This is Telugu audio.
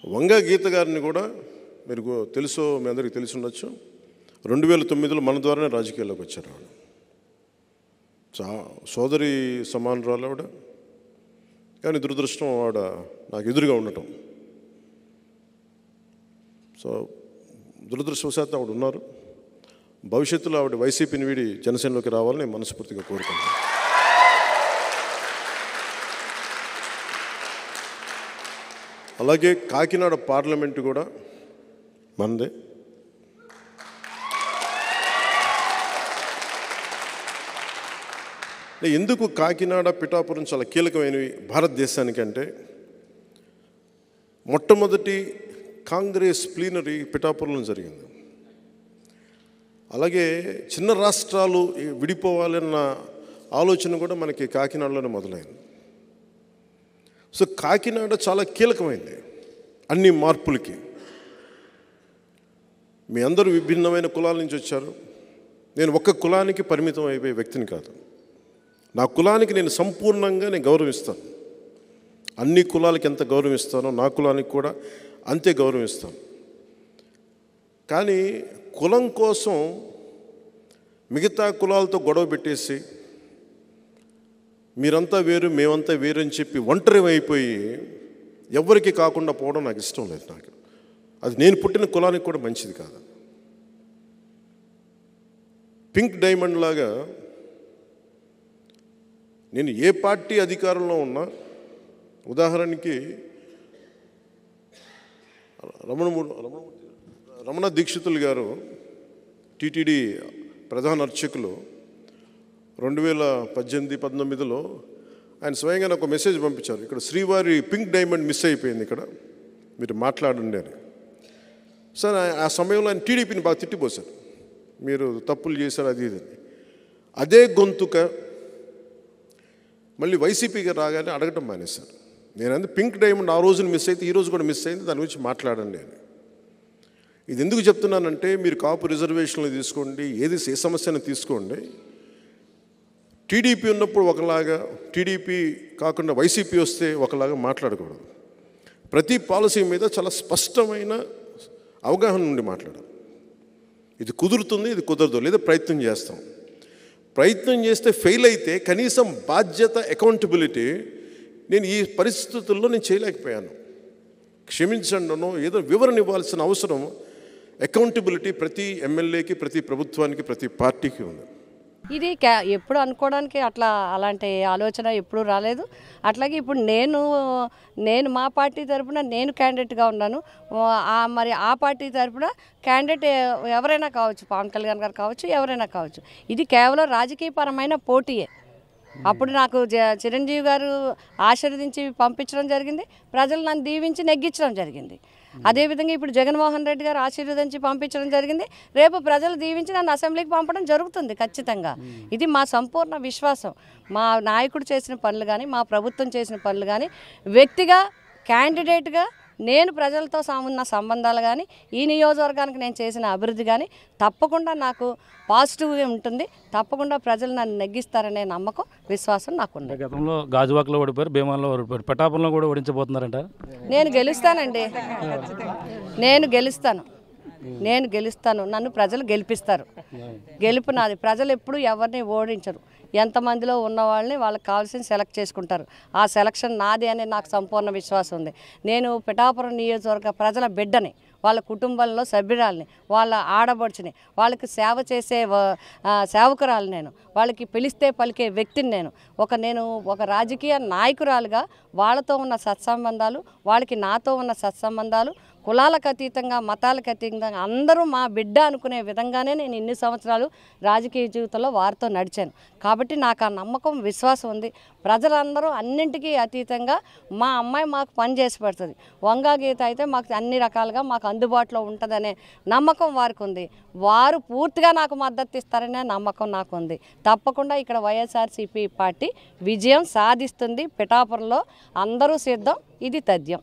వంగ గీత గారిని కూడా మీరు తెలుసో మీ అందరికీ తెలిసి ఉండొచ్చు. 2009లో మన ద్వారానే రాజకీయాల్లోకి వచ్చారు. సోదరి సమానురాలు ఆవిడ, కానీ దురదృష్టం ఆవిడ నాకు ఎదురుగా ఉండటం. సో దురదృష్టవశాత్తు ఆవిడ ఉన్నారు. భవిష్యత్తులో ఆవిడ వైసీపీని వీడి జనసేనలోకి రావాలని నేను మనస్ఫూర్తిగా కోరుకుంటున్నాను. అలాగే కాకినాడ పార్లమెంటు కూడా మనదే. ఎందుకు కాకినాడ పిఠాపురం చాలా కీలకమైనవి భారతదేశానికి అంటే, మొట్టమొదటి కాంగ్రెస్ ప్లీనరీ పిఠాపురంలో జరిగింది. అలాగే చిన్న రాష్ట్రాలు విడిపోవాలన్న ఆలోచన కూడా మనకి కాకినాడలోనే మొదలైంది. సో కాకినాడ చాలా కీలకమైంది అన్ని మార్పులకి. మీ అందరూ విభిన్నమైన కులాల నుంచి వచ్చారు. నేను ఒక్క కులానికి పరిమితం అయిపోయే వ్యక్తిని కాదు. నా కులానికి నేను సంపూర్ణంగా గౌరవిస్తాను. అన్ని కులాలకి ఎంత గౌరవిస్తానో నా కులానికి కూడా అంతే గౌరవిస్తాను. కానీ కులం కోసం మిగతా కులాలతో గొడవ పెట్టేసి మీరంతా వేరు మేమంతా వేరు అని చెప్పి ఒంటరి అయిపోయి ఎవరికి కాకుండా పోవడం నాకు ఇష్టం లేదు. నాకు అది నేను పుట్టిన కులానికి కూడా మంచిది కాదు. పింక్ డైమండ్ లాగా నేను ఏ పార్టీ అధికారంలో ఉన్నా, ఉదాహరణకి రమణ దీక్షితులు గారు టీటీడీ ప్రధాన అర్చకులు 2018-19లో ఆయన స్వయంగా నాకు ఒక మెసేజ్ పంపించారు. ఇక్కడ శ్రీవారి పింక్ డైమండ్ మిస్ అయిపోయింది, ఇక్కడ మీరు మాట్లాడండి అని. సార్ ఆ సమయంలో ఆయన టీడీపీని బాగా తిట్టిపోశారు, మీరు తప్పులు చేశారు అది ఇది. అదే గొంతుక మళ్ళీ వైసీపీకి రాగానే అడగటం మానేశారు. నేను పింక్ డైమండ్ ఆ రోజున మిస్ అయితే ఈ రోజు కూడా మిస్ అయింది, దాని గురించి మాట్లాడండి అని. ఇది ఎందుకు చెప్తున్నానంటే, మీరు కాపు రిజర్వేషన్లు తీసుకోండి, ఏ సమస్యను తీసుకోండి, టీడీపీ ఉన్నప్పుడు ఒకలాగా, టీడీపీ కాకుండా వైసీపీ వస్తే ఒకలాగా మాట్లాడకూడదు. ప్రతి పాలసీ మీద చాలా స్పష్టమైన అవగాహన నుండి మాట్లాడాలి. ఇది కుదురుతుంది, ఇది కుదరదు, లేదా ప్రయత్నం చేస్తాం. ప్రయత్నం చేస్తే ఫెయిల్ అయితే కనీసం బాధ్యత, అకౌంటబిలిటీ నేను ఈ పరిస్థితుల్లో నేను చేయలేకపోయాను, క్షమించండినో ఏదో వివరణ ఇవ్వాల్సిన అవసరం, అకౌంటబిలిటీ ప్రతి ఎమ్మెల్యేకి, ప్రతి ప్రభుత్వానికి, ప్రతి పార్టీకి ఉంది. ఇది ఎప్పుడు అనుకోవడానికి అలాంటి ఆలోచన ఎప్పుడు రాలేదు. అట్లాగే ఇప్పుడు నేను మా పార్టీ తరఫున నేను క్యాండిడేట్గా ఉన్నాను. మరి ఆ పార్టీ తరఫున క్యాండిడేట్ ఎవరైనా కావచ్చు, పవన్ కళ్యాణ్ గారు కావచ్చు, ఎవరైనా కావచ్చు. ఇది కేవలం రాజకీయపరమైన పోటీయే. అప్పుడు నాకు చిరంజీవి గారు ఆశీర్వదించి పంపించడం జరిగింది, ప్రజలు నన్ను దీవించి నెగ్గించడం జరిగింది. అదేవిధంగా ఇప్పుడు జగన్మోహన్ రెడ్డి గారు ఆశీర్వదించి పంపించడం జరిగింది, రేపు ప్రజలు దీవించి నన్ను అసెంబ్లీకి పంపడం జరుగుతుంది ఖచ్చితంగా. ఇది మా సంపూర్ణ విశ్వాసం. మా నాయకుడు చేసిన పనులు కానీ, మా ప్రభుత్వం చేసిన పనులు కానీ, వ్యక్తిగా క్యాండిడేట్గా నేను ప్రజలతో ఉన్న సంబంధాలు కానీ, ఈ నియోజకవర్గానికి నేను చేసిన అభివృద్ధి కానీ తప్పకుండా నాకు పాజిటివ్గా ఉంటుంది. తప్పకుండా ప్రజలు నన్ను నెగ్గిస్తారనే నమ్మకం, విశ్వాసం నాకుంది. గతంలో గాజువాకలో ఓడిపోయారు, భీమాలో ఓడిపోయారు, పిఠాపురంలో కూడా ఓడించబోతున్నారంట. నేను గెలుస్తానండి, నేను గెలుస్తాను. నన్ను ప్రజలు గెలిపిస్తారు. గెలుపు నాది. ప్రజలు ఎప్పుడు ఎవరిని ఓడించరు. ఎంతమందిలో ఉన్న వాళ్ళని వాళ్ళకి కావాల్సిన సెలెక్ట్ చేసుకుంటారు. ఆ సెలక్షన్ నాది అనే నాకు సంపూర్ణ విశ్వాసం ఉంది. నేను పిఠాపురం నియోజకవర్గ ప్రజల బిడ్డని, వాళ్ళ కుటుంబంలో సభ్యురాలని, వాళ్ళ ఆడబడుచుని, వాళ్ళకి సేవ చేసే సేవకురాలు నేను, వాళ్ళకి పిలిస్తే పలికే వ్యక్తిని నేను ఒక రాజకీయ నాయకురాలుగా వాళ్ళతో ఉన్న సత్సంబంధాలు, వాళ్ళకి నాతో ఉన్న సత్సంబంధాలు, కులాలకు అతీతంగా, మతాలకు అతీతంగా అందరూ మా బిడ్డ అనుకునే విధంగానే నేను ఇన్ని సంవత్సరాలు రాజకీయ జీవితంలో వారితో నడిచాను. కాబట్టి నాకు ఆ నమ్మకం, విశ్వాసం ఉంది. ప్రజలందరూ అన్నింటికీ అతీతంగా మా అమ్మాయి మాకు పని చేసి పెడుతుంది. వంగా గీత అయితే మాకు అన్ని రకాలుగా మాకు అందుబాటులో ఉంటుందనే నమ్మకం వారికి ఉంది. వారు పూర్తిగా నాకు మద్దతు ఇస్తారనే నమ్మకం నాకు ఉంది. తప్పకుండా ఇక్కడ వైఎస్ఆర్సీపీ పార్టీ విజయం సాధిస్తుంది. పిఠాపురంలో అందరూ సిద్ధం, ఇది తథ్యం.